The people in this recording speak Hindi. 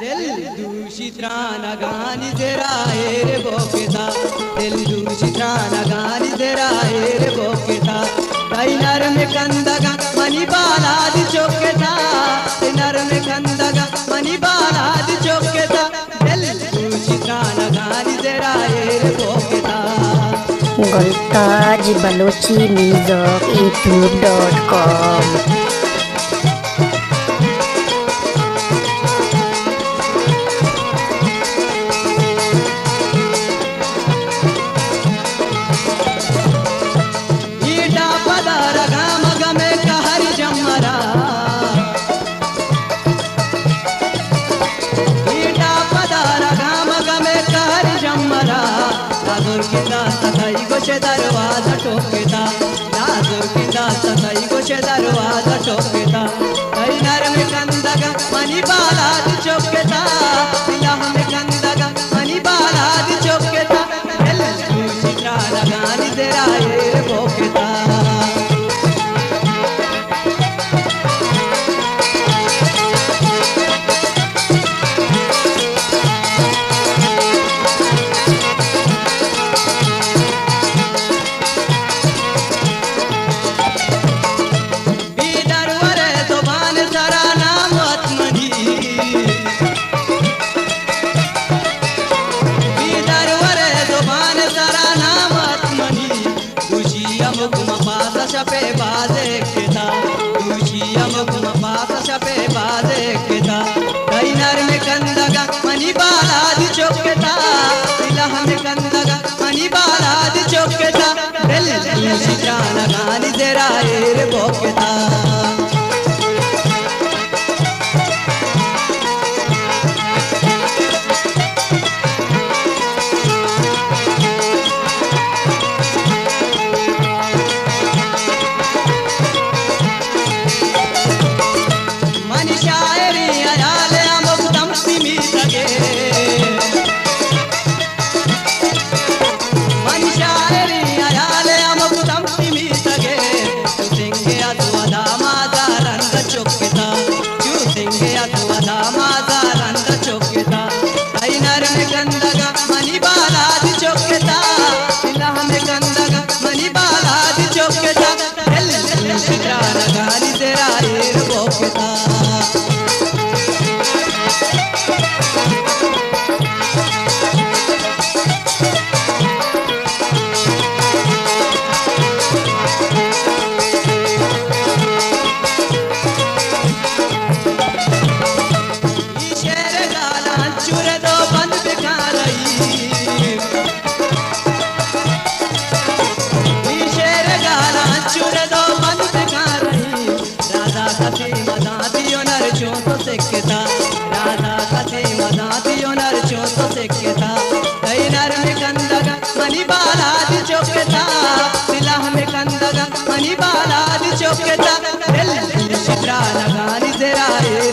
दिल दूषित गानी तेरा रे बोकेता दिल दूषित गानी तेरा रे बोकेता तैनर में कंदगा मनी बालाद चौकेता तैनर में कंदगा मनी बालाद चौकेता दिल दूषित गानी तेरा रे बोकेता गुलताज बलोची म्यूजिक youtube.com। दरवाजा ठोकेता नाजुर किंदा सताई गोशे दरवाजा ठोकेता तैनर में कंदगा मनी बालाद चौकेता दिला में कंदगा मनी बालाद चौकेता दिल दूषित गानी तेरा रे बोकेता शपे बाजे केता दूषियम गुम पास शपे बाजे केता तैनर में कंदगा मनी बालाद चौकेता दिला में कंदगा मनी बालाद चौकेता दिल दूषित गानी तेरा रे बोकेता मनी बालाद चौकेता दिला में कंदगा मनी बालाद चौकेता दिल दूषित गानी तेरा रे बोकेता राधा कथे मदा दियो नर चोतो सेकेता तैनर में कंदगा मनी बालाद चौकेता दिला में कंदगा मनी बालाद चौकेता दिल दूषित गानी तेरा रे